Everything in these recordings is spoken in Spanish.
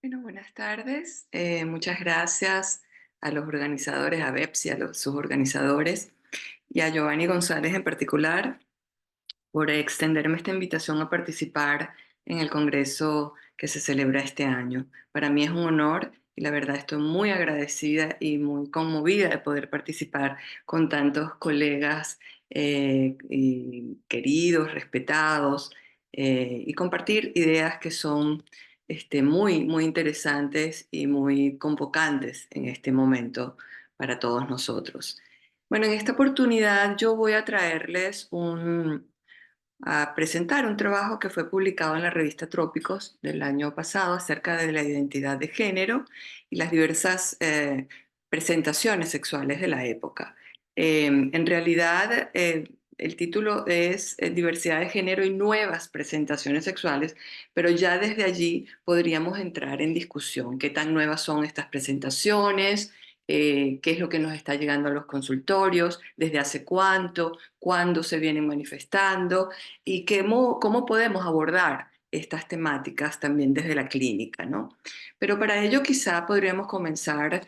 Bueno, buenas tardes. Muchas gracias a los organizadores, a BEPS y a sus organizadores, y a Giovanni González en particular, por extenderme esta invitación a participar en el congreso que se celebra este año. Para mí es un honor y la verdad estoy muy agradecida y muy conmovida de poder participar con tantos colegas y queridos, respetados, y compartir ideas que son muy interesantes y muy convocantes en este momento para todos nosotros. Bueno, en esta oportunidad yo voy a traerles a presentar un trabajo que fue publicado en la revista Trópicos del año pasado acerca de la identidad de género y las diversas presentaciones sexuales de la época. En realidad, el título es Diversidad de género y nuevas presentaciones sexuales, pero ya desde allí podríamos entrar en discusión. ¿Qué tan nuevas son estas presentaciones? ¿Qué es lo que nos está llegando a los consultorios? ¿Desde hace cuánto? ¿Cuándo se vienen manifestando? Y cómo podemos abordar estas temáticas también desde la clínica, ¿no? Pero para ello quizá podríamos comenzar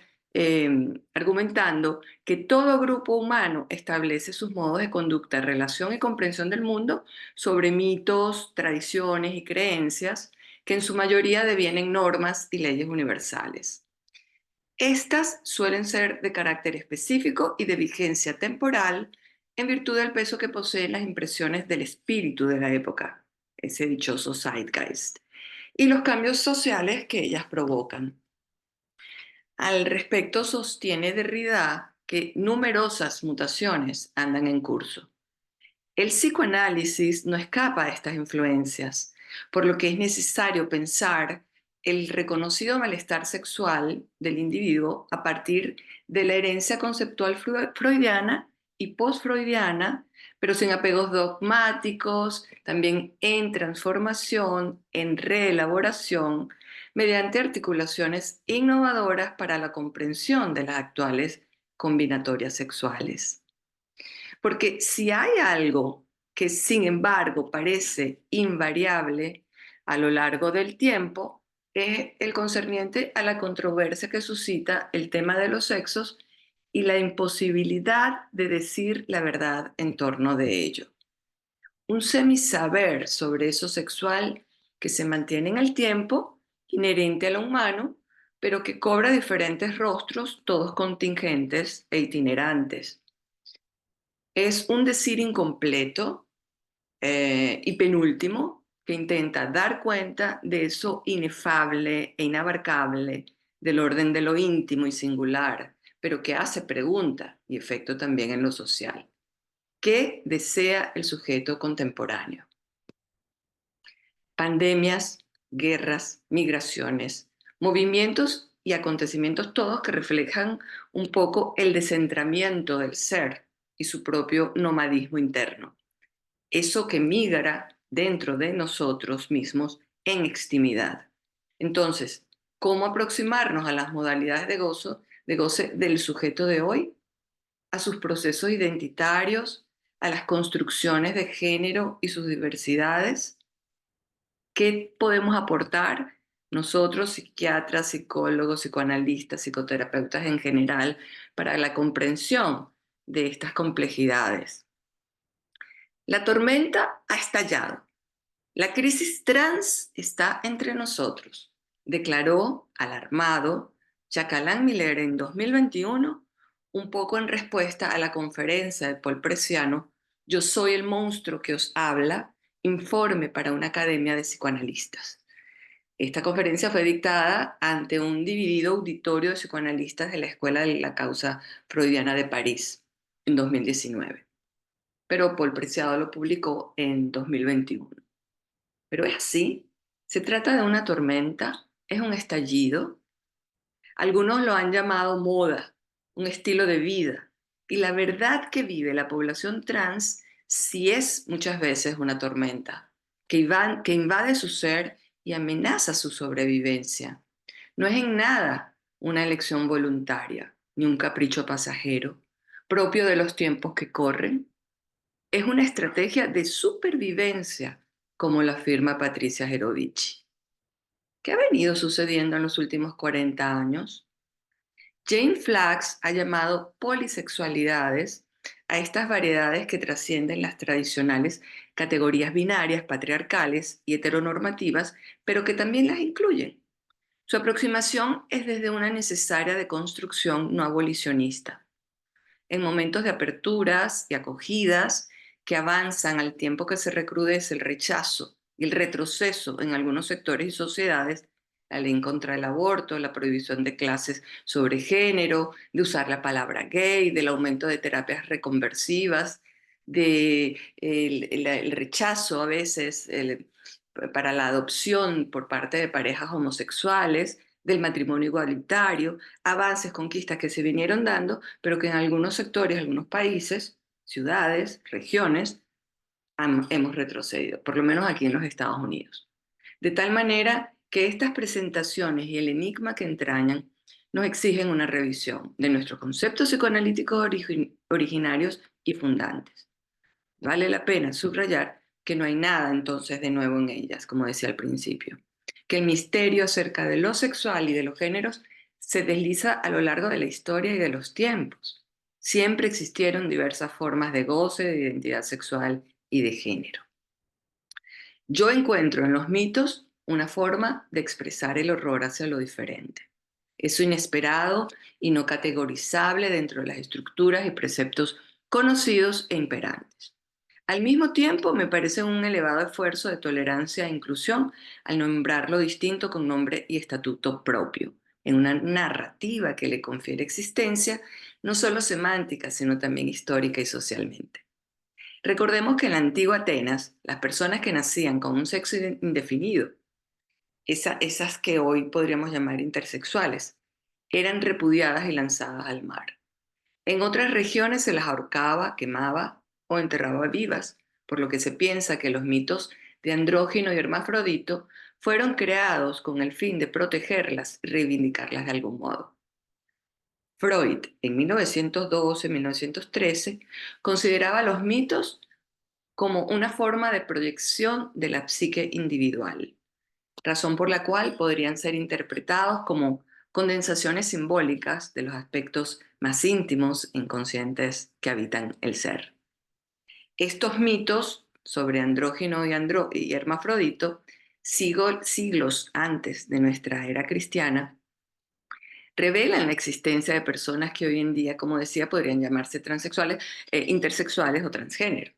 argumentando que todo grupo humano establece sus modos de conducta, relación y comprensión del mundo sobre mitos, tradiciones y creencias que en su mayoría devienen normas y leyes universales. Estas suelen ser de carácter específico y de vigencia temporal en virtud del peso que poseen las impresiones del espíritu de la época, ese dichoso zeitgeist, y los cambios sociales que ellas provocan. Al respecto, sostiene Derrida que numerosas mutaciones andan en curso. El psicoanálisis no escapa a estas influencias, por lo que es necesario pensar el reconocido malestar sexual del individuo a partir de la herencia conceptual freudiana y postfreudiana, pero sin apegos dogmáticos, también en transformación, en reelaboración, mediante articulaciones innovadoras para la comprensión de las actuales combinatorias sexuales. Porque si hay algo que sin embargo parece invariable a lo largo del tiempo, es el concerniente a la controversia que suscita el tema de los sexos y la imposibilidad de decir la verdad en torno de ello. Un semisaber sobre eso sexual que se mantiene en el tiempo, inherente a lo humano, pero que cobra diferentes rostros, todos contingentes e itinerantes. Es un decir incompleto y penúltimo que intenta dar cuenta de eso inefable e inabarcable del orden de lo íntimo y singular, pero que hace pregunta y efecto también en lo social. ¿Qué desea el sujeto contemporáneo? Pandemias, guerras, migraciones, movimientos y acontecimientos todos que reflejan un poco el descentramiento del ser y su propio nomadismo interno. Eso que migra dentro de nosotros mismos en extimidad. Entonces, ¿cómo aproximarnos a las modalidades de goce del sujeto de hoy? A sus procesos identitarios, a las construcciones de género y sus diversidades. ¿Qué podemos aportar nosotros, psiquiatras, psicólogos, psicoanalistas, psicoterapeutas en general, para la comprensión de estas complejidades? La tormenta ha estallado. La crisis trans está entre nosotros, declaró, alarmado, Jacqueline Miller en 2021, un poco en respuesta a la conferencia de Paul Preciano, Yo soy el monstruo que os habla, informe para una academia de psicoanalistas. Esta conferencia fue dictada ante un dividido auditorio de psicoanalistas de la Escuela de la Causa Freudiana de París en 2019, pero Paul Preciado lo publicó en 2021. Pero es así. Se trata de una tormenta, es un estallido. Algunos lo han llamado moda, un estilo de vida. Y la verdad que vive la población trans sí es muchas veces una tormenta, que invade su ser y amenaza su sobrevivencia. No es en nada una elección voluntaria, ni un capricho pasajero, propio de los tiempos que corren. Es una estrategia de supervivencia, como lo afirma Patricia Gerovici. ¿Qué ha venido sucediendo en los últimos 40 años? Jane Flax ha llamado polisexualidades a estas variedades que trascienden las tradicionales categorías binarias, patriarcales y heteronormativas, pero que también las incluyen. Su aproximación es desde una necesaria deconstrucción no abolicionista. En momentos de aperturas y acogidas que avanzan al tiempo que se recrudece el rechazo y el retroceso en algunos sectores y sociedades, la ley contra el aborto, la prohibición de clases sobre género, de usar la palabra gay, del aumento de terapias reconversivas, de el rechazo a veces para la adopción por parte de parejas homosexuales, del matrimonio igualitario, avances, conquistas que se vinieron dando, pero que en algunos sectores, algunos países, ciudades, regiones, hemos retrocedido, por lo menos aquí en los Estados Unidos. De tal manera que estas presentaciones y el enigma que entrañan nos exigen una revisión de nuestros conceptos psicoanalíticos originarios y fundantes. Vale la pena subrayar que no hay nada entonces de nuevo en ellas, como decía al principio, que el misterio acerca de lo sexual y de los géneros se desliza a lo largo de la historia y de los tiempos. Siempre existieron diversas formas de goce, de identidad sexual y de género. Yo encuentro en los mitos una forma de expresar el horror hacia lo diferente. Eso inesperado y no categorizable dentro de las estructuras y preceptos conocidos e imperantes. Al mismo tiempo, me parece un elevado esfuerzo de tolerancia e inclusión al nombrar lo distinto con nombre y estatuto propio, en una narrativa que le confiere existencia, no solo semántica, sino también histórica y socialmente. Recordemos que en la antigua Atenas, las personas que nacían con un sexo indefinido, esas que hoy podríamos llamar intersexuales, eran repudiadas y lanzadas al mar. En otras regiones se las ahorcaba, quemaba o enterraba vivas, por lo que se piensa que los mitos de andrógino y hermafrodito fueron creados con el fin de protegerlas y reivindicarlas de algún modo. Freud, en 1912-1913, consideraba los mitos como una forma de proyección de la psique individual, razón por la cual podrían ser interpretados como condensaciones simbólicas de los aspectos más íntimos e inconscientes que habitan el ser. Estos mitos sobre andrógino y hermafrodito, siglos antes de nuestra era cristiana, revelan la existencia de personas que hoy en día, como decía, podrían llamarse transexuales, intersexuales o transgénero.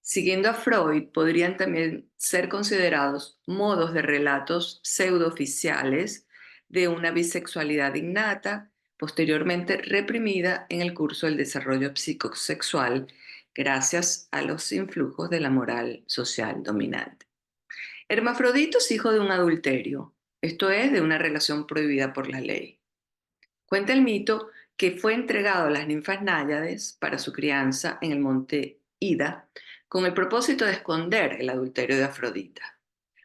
Siguiendo a Freud, podrían también ser considerados modos de relatos pseudooficiales de una bisexualidad innata, posteriormente reprimida en el curso del desarrollo psicosexual gracias a los influjos de la moral social dominante. Hermafrodito es hijo de un adulterio, esto es, de una relación prohibida por la ley. Cuenta el mito que fue entregado a las ninfas náyades para su crianza en el monte Ida, con el propósito de esconder el adulterio de Afrodita.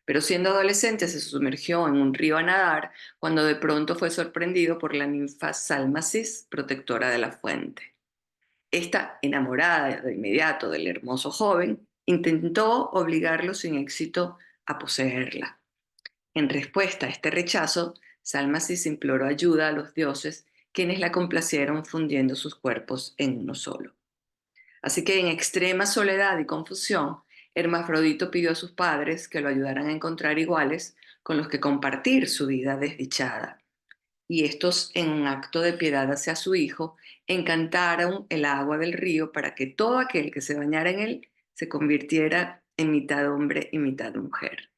Pero siendo adolescente se sumergió en un río a nadar cuando de pronto fue sorprendido por la ninfa Salmacis, protectora de la fuente. Esta, enamorada de inmediato del hermoso joven, intentó obligarlo sin éxito a poseerla. En respuesta a este rechazo, Salmacis imploró ayuda a los dioses, quienes la complacieron fundiendo sus cuerpos en uno solo. Así que en extrema soledad y confusión, Hermafrodito pidió a sus padres que lo ayudaran a encontrar iguales con los que compartir su vida desdichada. Y estos, en un acto de piedad hacia su hijo, encantaron el agua del río para que todo aquel que se bañara en él se convirtiera en mitad hombre y mitad mujer.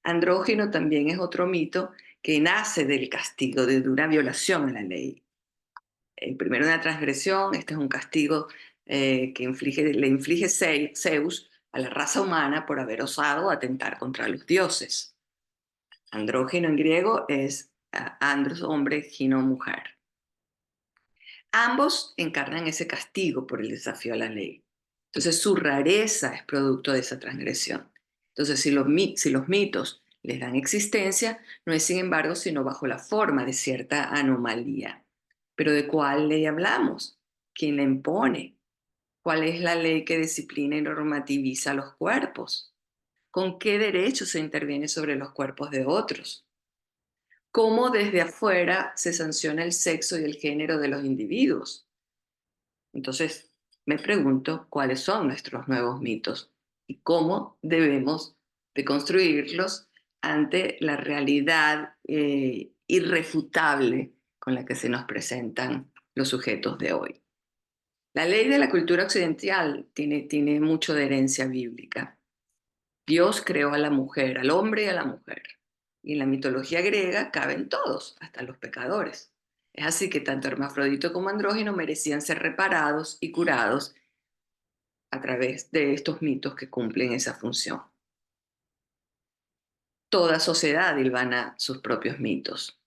Andrógino también es otro mito que nace del castigo, de una violación a la ley. Primero una transgresión, este es un castigo le inflige Zeus a la raza humana por haber osado atentar contra los dioses. Andrógino en griego es andros, hombre, gino, mujer. Ambos encarnan ese castigo por el desafío a la ley. Entonces su rareza es producto de esa transgresión. Entonces si los mitos les dan existencia, no es sin embargo sino bajo la forma de cierta anomalía. Pero ¿de cuál ley hablamos? ¿Quién la impone? ¿Cuál es la ley que disciplina y normativiza los cuerpos? ¿Con qué derecho se interviene sobre los cuerpos de otros? cómo desde afuera se sanciona el sexo y el género de los individuos. Entonces, me pregunto cuáles son nuestros nuevos mitos y cómo debemos de construirlos ante la realidad irrefutable con la que se nos presentan los sujetos de hoy. La ley de la cultura occidental tiene mucho de herencia bíblica. Dios creó a la mujer, al hombre y a la mujer. Y en la mitología griega caben todos, hasta los pecadores. Es así que tanto hermafrodito como andrógino merecían ser reparados y curados a través de estos mitos que cumplen esa función. Toda sociedad hilvana sus propios mitos.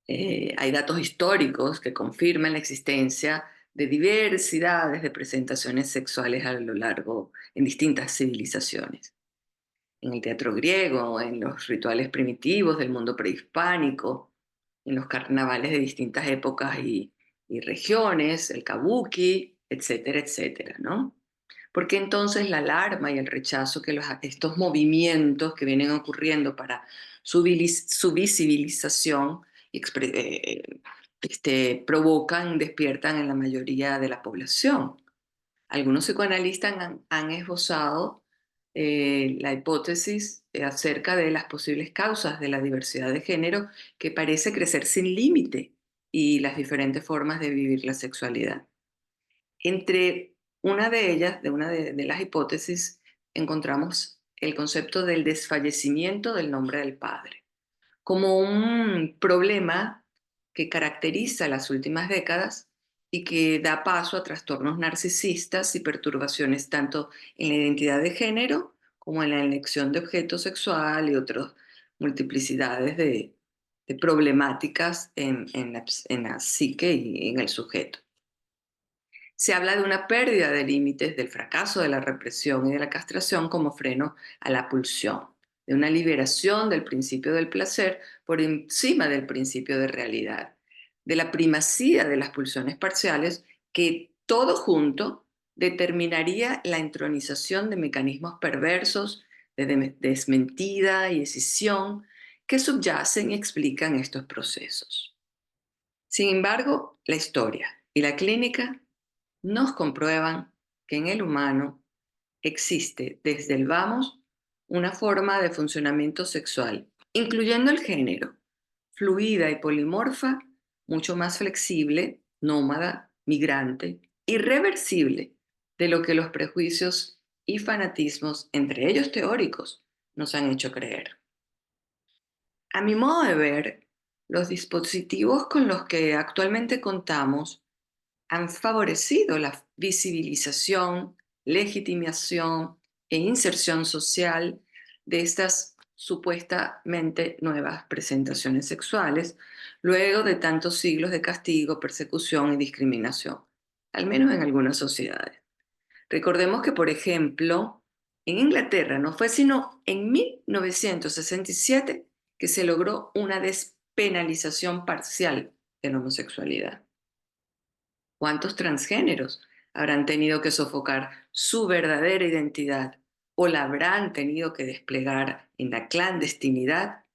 Hay datos históricos que confirman la existencia de diversidades de presentaciones sexuales a lo largo en distintas civilizaciones. En el teatro griego, en los rituales primitivos del mundo prehispánico, en los carnavales de distintas épocas y regiones, el kabuki, etcétera, etcétera, ¿no? Porque entonces la alarma y el rechazo que estos movimientos que vienen ocurriendo para su visibilización provocan, despiertan en la mayoría de la población. Algunos psicoanalistas han esbozado la hipótesis acerca de las posibles causas de la diversidad de género que parece crecer sin límite y las diferentes formas de vivir la sexualidad. Entre una de ellas, de las hipótesis, encontramos el concepto del desfallecimiento del nombre del padre, como un problema que caracteriza las últimas décadas y que da paso a trastornos narcisistas y perturbaciones tanto en la identidad de género como en la elección de objeto sexual y otras multiplicidades de problemáticas en la psique y en el sujeto. Se habla de una pérdida de límites, del fracaso de la represión y de la castración como freno a la pulsión, de una liberación del principio del placer por encima del principio de realidad, de la primacía de las pulsiones parciales que todo junto determinaría la entronización de mecanismos perversos de desmentida y escisión que subyacen y explican estos procesos. Sin embargo, la historia y la clínica nos comprueban que en el humano existe desde el vamos una forma de funcionamiento sexual, incluyendo el género, fluida y polimorfa, mucho más flexible, nómada, migrante, irreversible de lo que los prejuicios y fanatismos, entre ellos teóricos, nos han hecho creer. A mi modo de ver, los dispositivos con los que actualmente contamos han favorecido la visibilización, legitimación e inserción social de estas supuestamente nuevas presentaciones sexuales, luego de tantos siglos de castigo, persecución y discriminación, al menos en algunas sociedades. Recordemos que, por ejemplo, en Inglaterra no fue sino en 1967 que se logró una despenalización parcial de la homosexualidad. ¿Cuántos transgéneros habrán tenido que sofocar su verdadera identidad o la habrán tenido que desplegar en la clandestinidad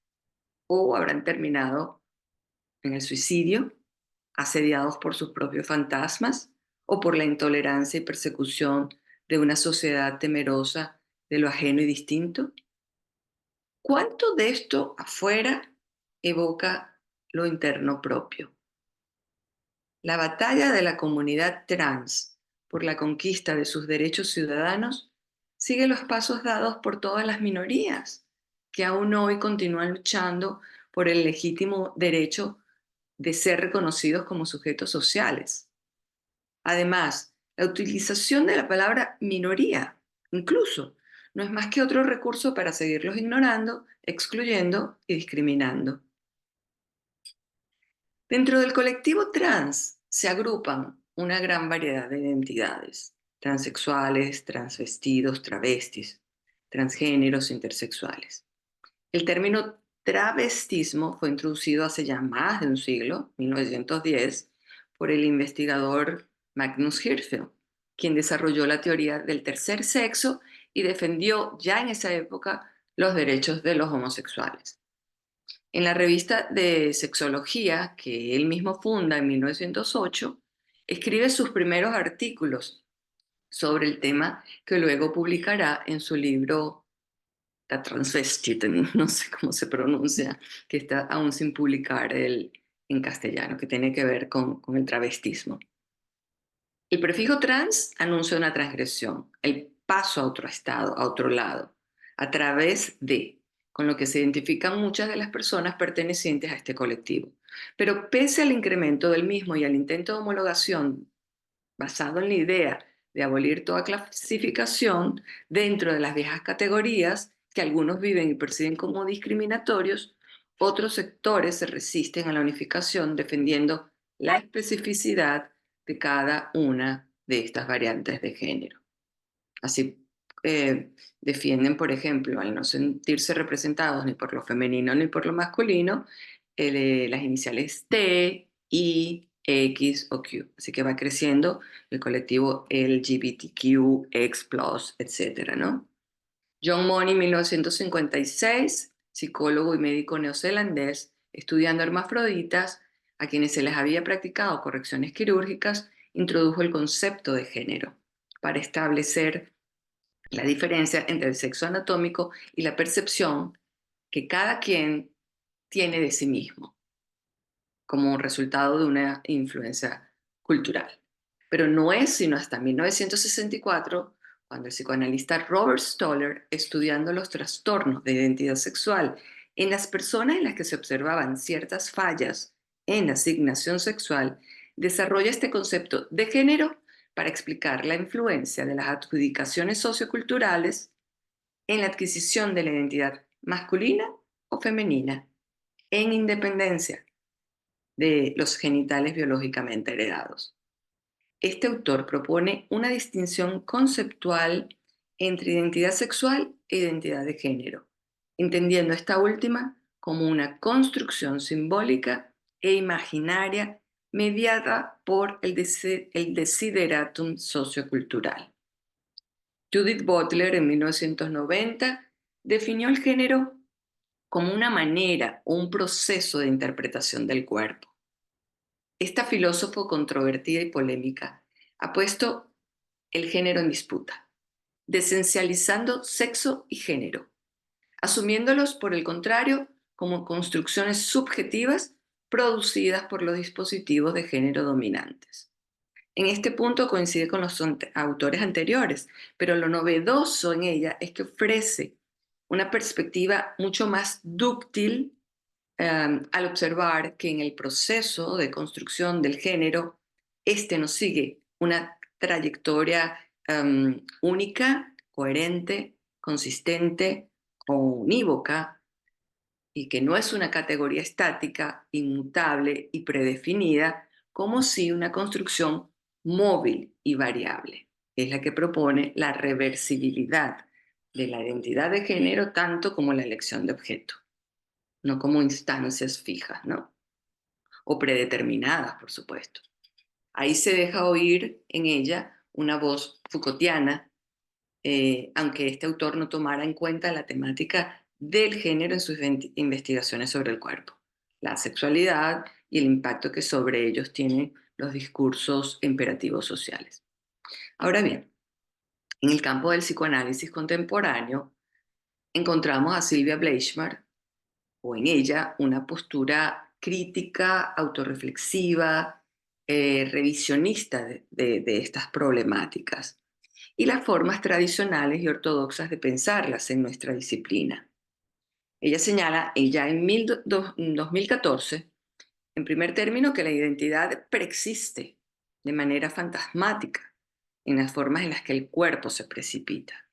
o habrán terminado en el suicidio, asediados por sus propios fantasmas o por la intolerancia y persecución de una sociedad temerosa de lo ajeno y distinto? ¿Cuánto de esto afuera evoca lo interno propio? La batalla de la comunidad trans por la conquista de sus derechos ciudadanos sigue los pasos dados por todas las minorías que aún hoy continúan luchando por el legítimo derecho de ser reconocidos como sujetos sociales. Además, la utilización de la palabra minoría, incluso, no es más que otro recurso para seguirlos ignorando, excluyendo y discriminando. Dentro del colectivo trans se agrupan una gran variedad de identidades: transexuales, transvestidos, travestis, transgéneros, intersexuales. El término travestismo fue introducido hace ya más de un siglo, 1910, por el investigador Magnus Hirschfeld, quien desarrolló la teoría del tercer sexo y defendió ya en esa época los derechos de los homosexuales. En la revista de sexología que él mismo funda en 1908, escribe sus primeros artículos sobre el tema que luego publicará en su libro La Transvestiten, no sé cómo se pronuncia, que está aún sin publicar en castellano, que tiene que ver con el travestismo. El prefijo trans anuncia una transgresión, el paso a otro estado, a otro lado, a través de, con lo que se identifican muchas de las personas pertenecientes a este colectivo. Pero pese al incremento del mismo y al intento de homologación basado en la idea de abolir toda clasificación dentro de las viejas categorías que algunos viven y perciben como discriminatorios, otros sectores se resisten a la unificación defendiendo la especificidad de cada una de estas variantes de género. Así defienden, por ejemplo, al no sentirse representados ni por lo femenino ni por lo masculino, las iniciales T, I, X o Q. Así que va creciendo el colectivo LGBTQ, X+, etcétera, ¿no? John Money, 1956, psicólogo y médico neozelandés, estudiando hermafroditas, a quienes se les había practicado correcciones quirúrgicas, introdujo el concepto de género para establecer la diferencia entre el sexo anatómico y la percepción que cada quien tiene de sí mismo como un resultado de una influencia cultural. Pero no es sino hasta 1964 cuando el psicoanalista Robert Stoller, estudiando los trastornos de identidad sexual en las personas en las que se observaban ciertas fallas en la asignación sexual, desarrolla este concepto de género para explicar la influencia de las adjudicaciones socioculturales en la adquisición de la identidad masculina o femenina, en independencia de los genitales biológicamente heredados. Este autor propone una distinción conceptual entre identidad sexual e identidad de género, entendiendo esta última como una construcción simbólica e imaginaria mediada por el desideratum sociocultural. Judith Butler, en 1990, definió el género como una manera o un proceso de interpretación del cuerpo. Esta filósofo controvertida y polémica ha puesto el género en disputa, desesencializando sexo y género, asumiéndolos, por el contrario, como construcciones subjetivas producidas por los dispositivos de género dominantes. En este punto coincide con los autores anteriores, pero lo novedoso en ella es que ofrece una perspectiva mucho más dúctil al observar que en el proceso de construcción del género, este no sigue una trayectoria única, coherente, consistente o unívoca, y que no es una categoría estática, inmutable y predefinida, como si una construcción móvil y variable. Es la que propone la reversibilidad de la identidad de género tanto como la elección de objeto, no como instancias fijas, ¿no? O predeterminadas, por supuesto. Ahí se deja oír en ella una voz Foucaultiana, aunque este autor no tomara en cuenta la temática del género en sus investigaciones sobre el cuerpo, la sexualidad y el impacto que sobre ellos tienen los discursos imperativos sociales. Ahora bien, en el campo del psicoanálisis contemporáneo encontramos a Sylvia Bleichmar, o en ella, una postura crítica, autorreflexiva, revisionista de estas problemáticas y las formas tradicionales y ortodoxas de pensarlas en nuestra disciplina. Ella señala ya en 2014, en primer término, que la identidad preexiste de manera fantasmática en las formas en las que el cuerpo se precipita.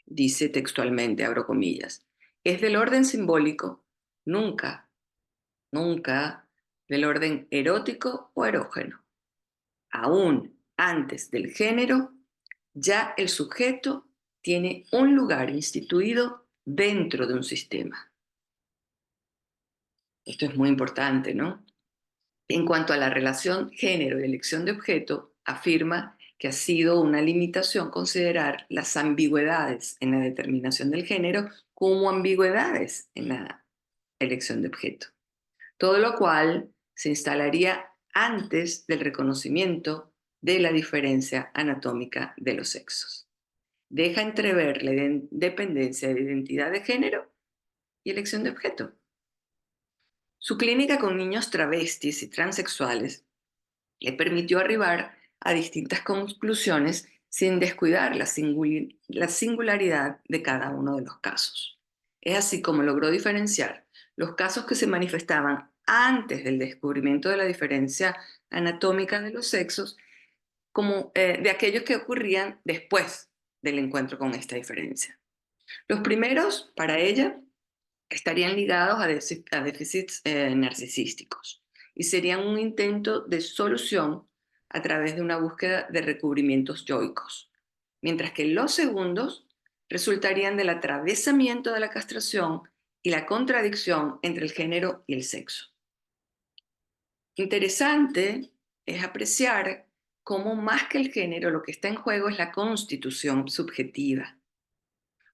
Dice textualmente, abro comillas, es del orden simbólico, nunca, nunca del orden erótico o erógeno. Aún antes del género, ya el sujeto tiene un lugar instituido dentro de un sistema. Esto es muy importante, ¿no? En cuanto a la relación género y elección de objeto, afirma que ha sido una limitación considerar las ambigüedades en la determinación del género como ambigüedades en elección de objeto. Todo lo cual se instalaría antes del reconocimiento de la diferencia anatómica de los sexos. Deja entrever la dependencia de identidad de género y elección de objeto. Su clínica con niños travestis y transexuales le permitió arribar a distintas conclusiones sin descuidar la singularidad de cada uno de los casos. Es así como logró diferenciar los casos que se manifestaban antes del descubrimiento de la diferencia anatómica de los sexos como de aquellos que ocurrían después del encuentro con esta diferencia. Los primeros, para ella, estarían ligados a déficits narcisísticos y serían un intento de solución a través de una búsqueda de recubrimientos yoicos, mientras que los segundos resultarían del atravesamiento de la castración y la contradicción entre el género y el sexo. Interesante es apreciar cómo más que el género lo que está en juego es la constitución subjetiva,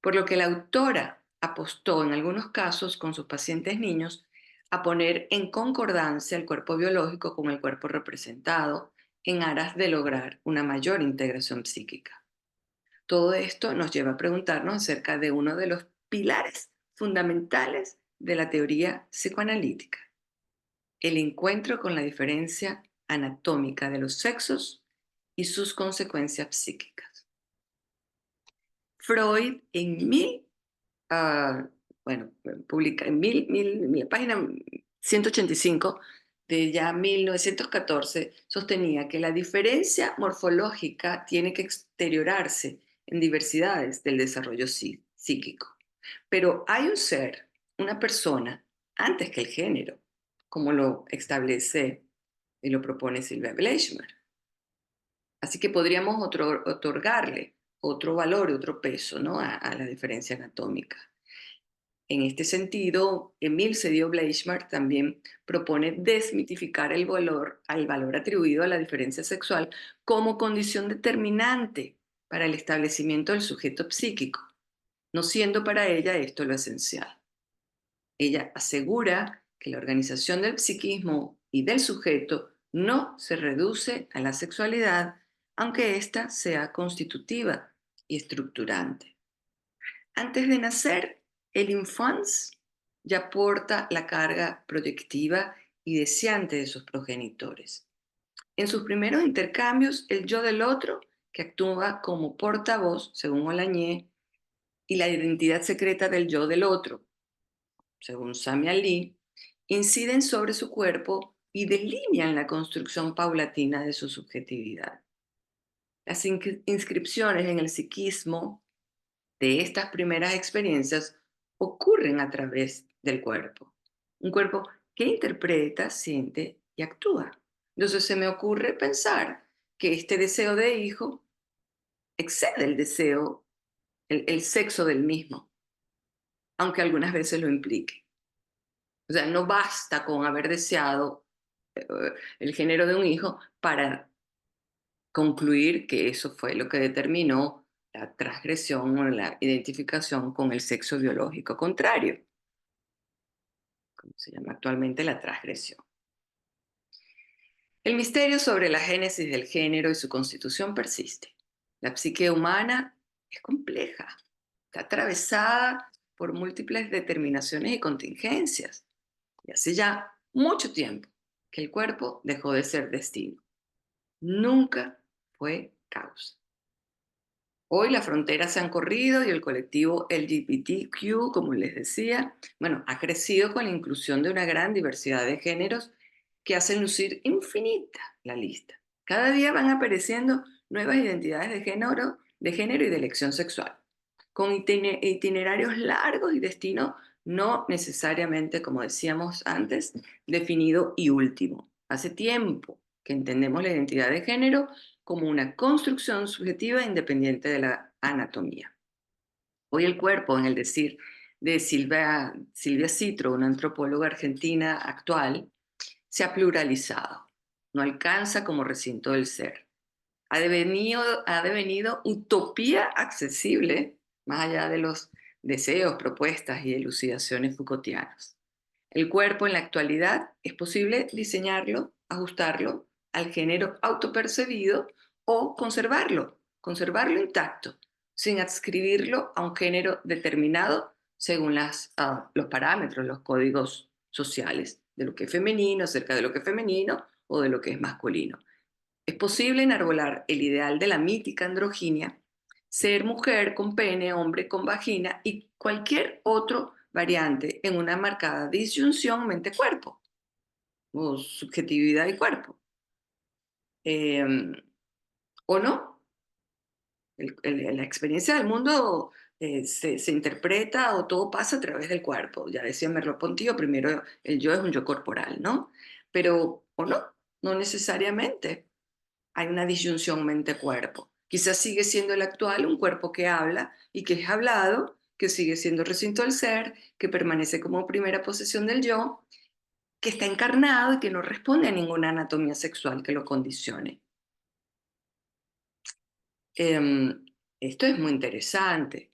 por lo que la autora apostó en algunos casos con sus pacientes niños a poner en concordancia el cuerpo biológico con el cuerpo representado en aras de lograr una mayor integración psíquica. Todo esto nos lleva a preguntarnos acerca de uno de los pilares fundamentales de la teoría psicoanalítica: el encuentro con la diferencia anatómica de los sexos y sus consecuencias psíquicas. Freud bueno, publica en página 185 de ya 1914, sostenía que la diferencia morfológica tiene que exteriorarse en diversidades del desarrollo psíquico. Pero hay un ser, una persona, antes que el género, como lo establece y lo propone Sylvia Bleichmer. Así que podríamos otorgarle otro valor, otro peso, ¿no?, a la diferencia anatómica. En este sentido, Emil Sediou-Bleichmer también propone desmitificar al valor atribuido a la diferencia sexual como condición determinante para el establecimiento del sujeto psíquico, no siendo para ella esto lo esencial. Ella asegura que la organización del psiquismo y del sujeto no se reduce a la sexualidad, aunque ésta sea constitutiva y estructurante. Antes de nacer, el infans ya porta la carga proyectiva y deseante de sus progenitores. En sus primeros intercambios, el yo del otro, que actúa como portavoz, según Olañé, y la identidad secreta del yo del otro, según Samia Lee, inciden sobre su cuerpo y delinean la construcción paulatina de su subjetividad. Las inscripciones en el psiquismo de estas primeras experiencias ocurren a través del cuerpo. Un cuerpo que interpreta, siente y actúa. Entonces se me ocurre pensar que este deseo de hijo excede el deseo, el sexo del mismo, aunque algunas veces lo implique. O sea, no basta con haber deseado eh, el género de un hijo para concluir que eso fue lo que determinó la transgresión o la identificación con el sexo biológico contrario, como se llama actualmente la transgresión. El misterio sobre la génesis del género y su constitución persiste. La psique humana es compleja, está atravesada por múltiples determinaciones y contingencias. Y hace ya mucho tiempo que el cuerpo dejó de ser destino. Nunca fue causa. Hoy las fronteras se han corrido y el colectivo LGBTQ, como les decía, bueno, ha crecido con la inclusión de una gran diversidad de géneros que hacen lucir infinita la lista. Cada día van apareciendo nuevas identidades de género y de elección sexual, con itinerarios largos y destino no necesariamente, como decíamos antes, definido y último. Hace tiempo que entendemos la identidad de género como una construcción subjetiva independiente de la anatomía. Hoy el cuerpo, en el decir de Silvia Citro, una antropóloga argentina actual, se ha pluralizado. No alcanza como recinto del ser. Ha devenido utopía accesible, más allá de los deseos, propuestas y elucidaciones Foucaultianas. El cuerpo en la actualidad es posible diseñarlo, ajustarlo al género autopercibido o conservarlo intacto, sin adscribirlo a un género determinado según los parámetros, los códigos sociales de lo que es femenino, acerca de lo que es femenino o de lo que es masculino. Es posible enarbolar el ideal de la mítica androginia, ser mujer con pene, hombre con vagina y cualquier otro variante en una marcada disyunción mente-cuerpo o subjetividad y cuerpo. Eh, ¿O no? La experiencia del mundo se interpreta o todo pasa a través del cuerpo. Ya decía Merleau-Ponty, primero el yo es un yo corporal, ¿no? Pero, ¿o no? No necesariamente. Hay una disyunción mente-cuerpo. Quizás sigue siendo el actual un cuerpo que habla y que es hablado, que sigue siendo recinto del ser, que permanece como primera posesión del yo, que está encarnado y que no responde a ninguna anatomía sexual que lo condicione. Em, Esto es muy interesante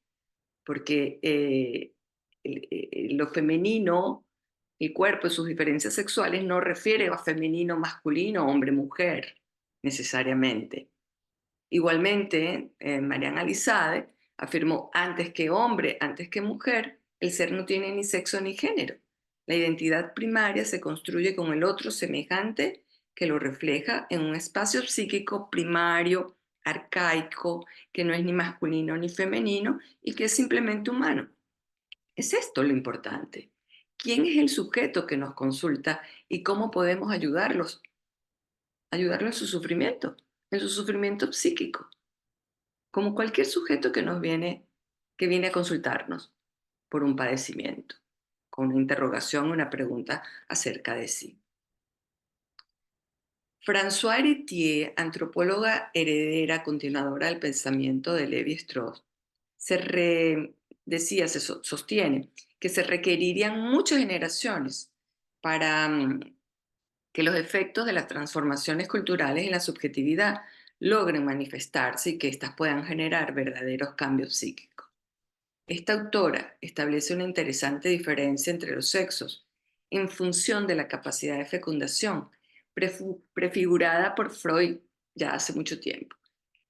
porque lo femenino, el cuerpo y sus diferencias sexuales no refiere a femenino, masculino, hombre, mujer, necesariamente. Igualmente, Mariana Lizade afirmó, antes que hombre, antes que mujer, el ser no tiene ni sexo ni género. La identidad primaria se construye con el otro semejante que lo refleja en un espacio psíquico primario, arcaico, que no es ni masculino ni femenino y que es simplemente humano. Es esto lo importante. ¿Quién es el sujeto que nos consulta y cómo podemos ayudarlo en su sufrimiento psíquico? Como cualquier sujeto que viene a consultarnos por un padecimiento, con una interrogación, una pregunta acerca de sí. François Héritier, antropóloga heredera, continuadora del pensamiento de Lévi-Strauss, sostiene que se requerirían muchas generaciones para que los efectos de las transformaciones culturales en la subjetividad logren manifestarse y que éstas puedan generar verdaderos cambios psíquicos. Esta autora establece una interesante diferencia entre los sexos en función de la capacidad de fecundación, prefigurada por Freud ya hace mucho tiempo,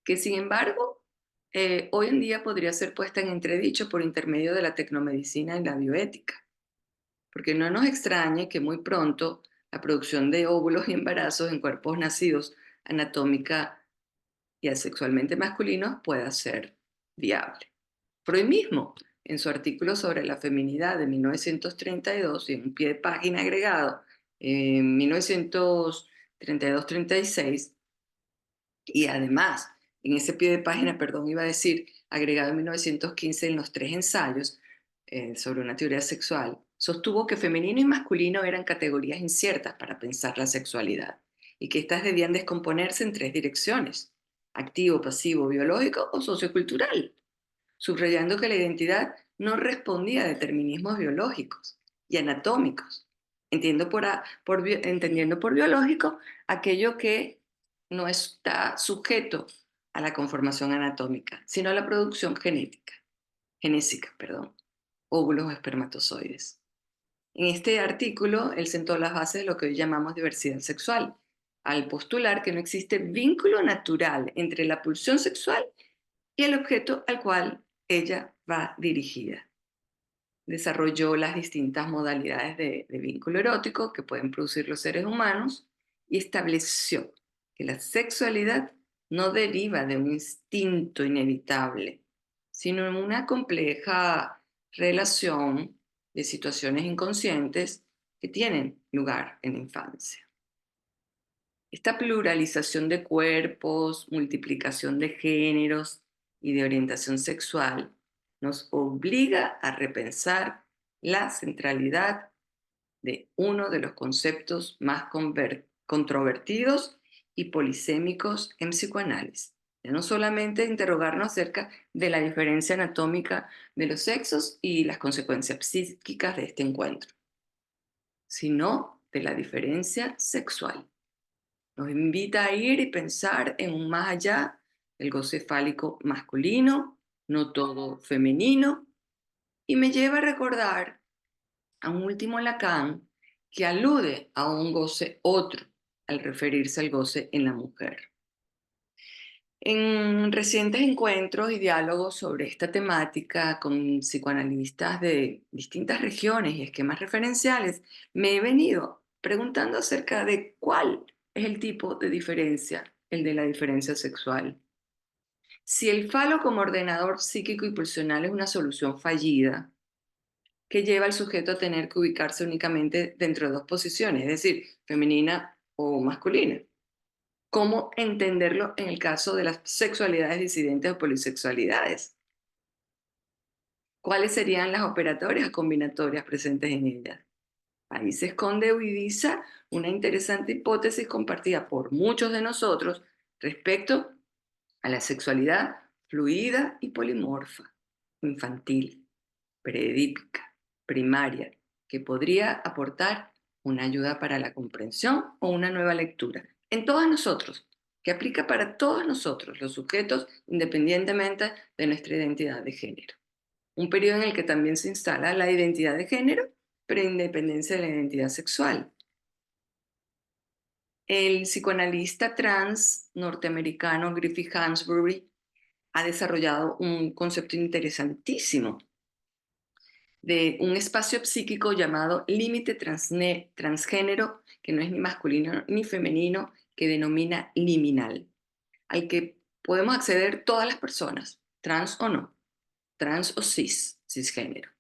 que sin embargo hoy en día podría ser puesta en entredicho por intermedio de la tecnomedicina y la bioética, porque no nos extrañe que muy pronto la producción de óvulos y embarazos en cuerpos nacidos anatómica y asexualmente masculinos pueda ser viable. Freud mismo, en su artículo sobre la feminidad de 1932 y en un pie de página agregado en 1932-36, y además en ese pie de página, perdón, iba a decir, agregado en 1915 en los tres ensayos sobre una teoría sexual, sostuvo que femenino y masculino eran categorías inciertas para pensar la sexualidad y que éstas debían descomponerse en tres direcciones: activo, pasivo, biológico o sociocultural, subrayando que la identidad no respondía a determinismos biológicos y anatómicos, entendiendo por biológico aquello que no está sujeto a la conformación anatómica, sino a la producción genésica, perdón, óvulos o espermatozoides. En este artículo, él sentó las bases de lo que hoy llamamos diversidad sexual, al postular que no existe vínculo natural entre la pulsión sexual y el objeto al cual ella va dirigida. Desarrolló las distintas modalidades de vínculo erótico que pueden producir los seres humanos y estableció que la sexualidad no deriva de un instinto inevitable, sino en una compleja relación de situaciones inconscientes que tienen lugar en la infancia. Esta pluralización de cuerpos, multiplicación de géneros y de orientación sexual nos obliga a repensar la centralidad de uno de los conceptos más controvertidos y polisémicos en psicoanálisis. Ya no solamente interrogarnos acerca de la diferencia anatómica de los sexos y las consecuencias psíquicas de este encuentro, sino de la diferencia sexual. Nos invita a ir y pensar en un más allá, el goce fálico masculino, no todo femenino, y me lleva a recordar a un último Lacan que alude a un goce otro al referirse al goce en la mujer. En recientes encuentros y diálogos sobre esta temática con psicoanalistas de distintas regiones y esquemas referenciales, me he venido preguntando acerca de cuál es el tipo de diferencia, el de la diferencia sexual. Si el falo como ordenador psíquico y pulsional es una solución fallida, que lleva al sujeto a tener que ubicarse únicamente dentro de dos posiciones, es decir, femenina o masculina. ¿Cómo entenderlo en el caso de las sexualidades disidentes o polisexualidades? ¿Cuáles serían las operatorias o combinatorias presentes en ellas? Ahí se esconde Uidiza una interesante hipótesis compartida por muchos de nosotros respecto a la sexualidad fluida y polimorfa, infantil, preedípica, primaria, que podría aportar una ayuda para la comprensión o una nueva lectura en todos nosotros, que aplica para todos nosotros, los sujetos, independientemente de nuestra identidad de género. Un periodo en el que también se instala la identidad de género, pero independencia de la identidad sexual. El psicoanalista trans norteamericano Griffith Hansberry ha desarrollado un concepto interesantísimo de un espacio psíquico llamado límite transgénero, que no es ni masculino ni femenino, que denomina liminal, al que podemos acceder todas las personas, trans o no, trans o cisgénero.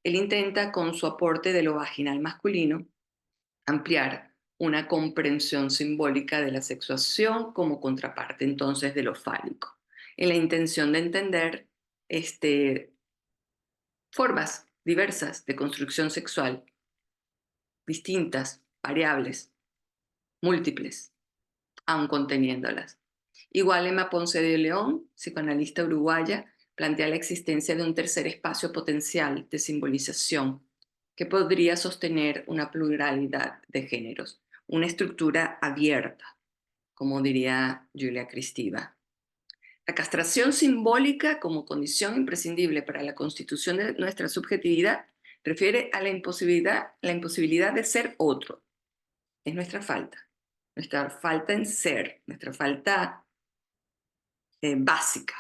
Él intenta, con su aporte de lo vaginal masculino, ampliar una comprensión simbólica de la sexuación como contraparte entonces de lo fálico, en la intención de entender formas diversas de construcción sexual, distintas, variables, múltiples, aun conteniéndolas. Igual Emma Ponce de León, psicoanalista uruguaya, plantea la existencia de un tercer espacio potencial de simbolización que podría sostener una pluralidad de géneros, una estructura abierta, como diría Julia Kristeva. La castración simbólica como condición imprescindible para la constitución de nuestra subjetividad refiere a la imposibilidad de ser otro. Es nuestra falta en ser, nuestra falta básica,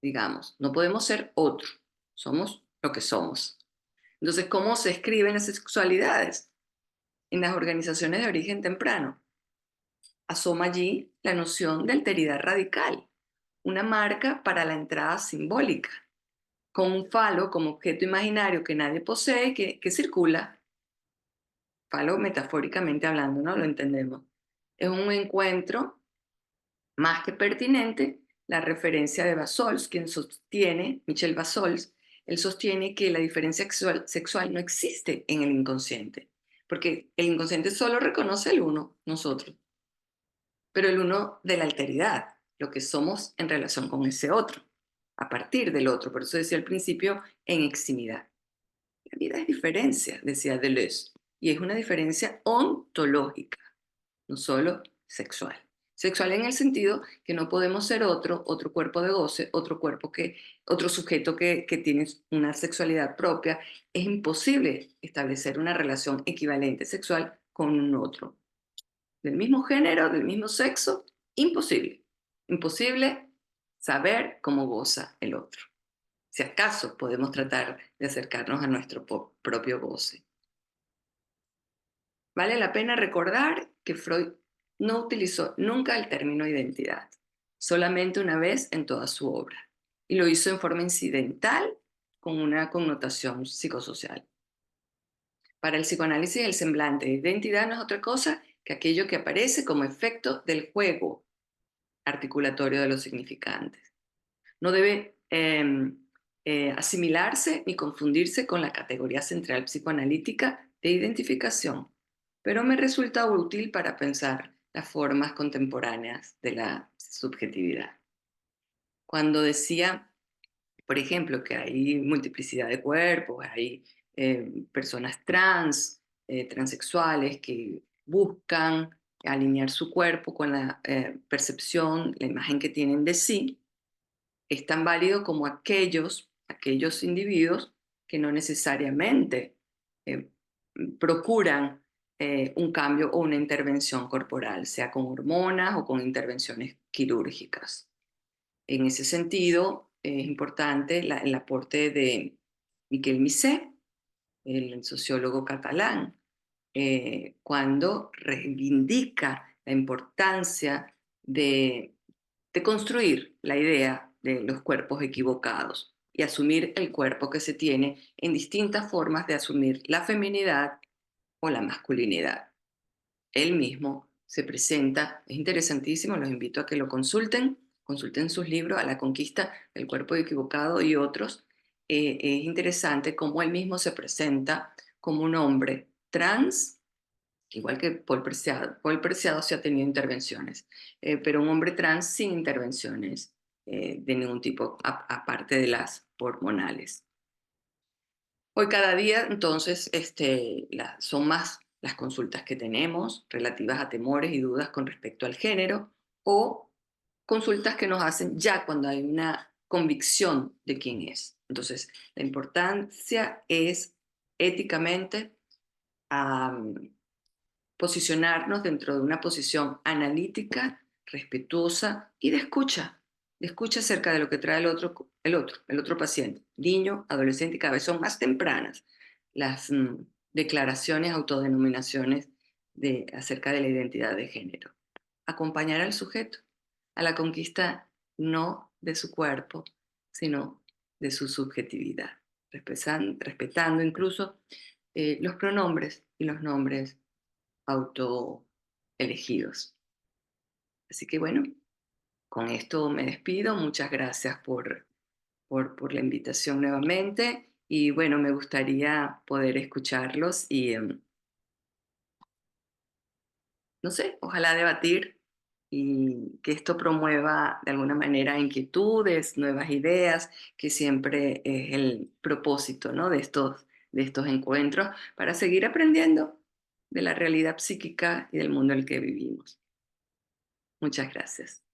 digamos. No podemos ser otro, somos lo que somos. Entonces, ¿cómo se escriben las sexualidades? En las organizaciones de origen temprano. Asoma allí la noción de alteridad radical, una marca para la entrada simbólica, con un falo como objeto imaginario que nadie posee, que circula, falo metafóricamente hablando, ¿no? Lo entendemos. Es un encuentro más que pertinente la referencia de Bassols, quien sostiene, Michel Bassols, él sostiene que la diferencia sexual no existe en el inconsciente, porque el inconsciente solo reconoce el uno, nosotros, pero el uno de la alteridad, lo que somos en relación con ese otro, a partir del otro. Por eso decía al principio, en eximidad. La vida es diferencia, decía Deleuze, y es una diferencia ontológica, no solo sexual. Sexual en el sentido que no podemos ser otro cuerpo de goce, otro sujeto que tiene una sexualidad propia. Es imposible establecer una relación equivalente sexual con un otro. Del mismo género, del mismo sexo, imposible. Imposible saber cómo goza el otro. Si acaso podemos tratar de acercarnos a nuestro propio goce. Vale la pena recordar que Freud no utilizó nunca el término identidad, solamente una vez en toda su obra, y lo hizo en forma incidental con una connotación psicosocial. Para el psicoanálisis, el semblante de identidad no es otra cosa que aquello que aparece como efecto del juego articulatorio de los significantes. No debe asimilarse ni confundirse con la categoría central psicoanalítica de identificación, pero me resulta útil para pensar las formas contemporáneas de la subjetividad. Cuando decía, por ejemplo, que hay multiplicidad de cuerpos, hay personas trans, transexuales que buscan alinear su cuerpo con la percepción, la imagen que tienen de sí, es tan válido como aquellos individuos que no necesariamente eh, procuran un cambio o una intervención corporal, sea con hormonas o con intervenciones quirúrgicas. En ese sentido, es importante el aporte de Miquel Misé, el sociólogo catalán, cuando reivindica la importancia de, de construir la idea de los cuerpos equivocados y asumir el cuerpo que se tiene en distintas formas de asumir la feminidad o la masculinidad. Él mismo se presenta, es interesantísimo, los invito a que lo consulten, consulten sus libros, A la conquista del cuerpo equivocado y otros. Es interesante cómo él mismo se presenta como un hombre trans, igual que Paul Preciado. Paul Preciado sí ha tenido intervenciones, pero un hombre trans sin intervenciones de ningún tipo, aparte de las hormonales. Hoy cada día, entonces, son más las consultas que tenemos relativas a temores y dudas con respecto al género o consultas que nos hacen ya cuando hay una convicción de quién es. Entonces, la importancia es éticamente am, posicionarnos dentro de una posición analítica, respetuosa y de escucha acerca de lo que trae el otro paciente, niño, adolescente, y cada vez son más tempranas las declaraciones, autodenominaciones acerca de la identidad de género. Acompañar al sujeto a la conquista no de su cuerpo, sino de su subjetividad, respetando incluso los pronombres y los nombres autoelegidos. Así que bueno, con esto me despido. Muchas gracias por la invitación nuevamente y bueno, me gustaría poder escucharlos y no sé, ojalá debatir y que esto promueva de alguna manera inquietudes, nuevas ideas, que siempre es el propósito, ¿no? De estos encuentros para seguir aprendiendo de la realidad psíquica y del mundo en el que vivimos. Muchas gracias.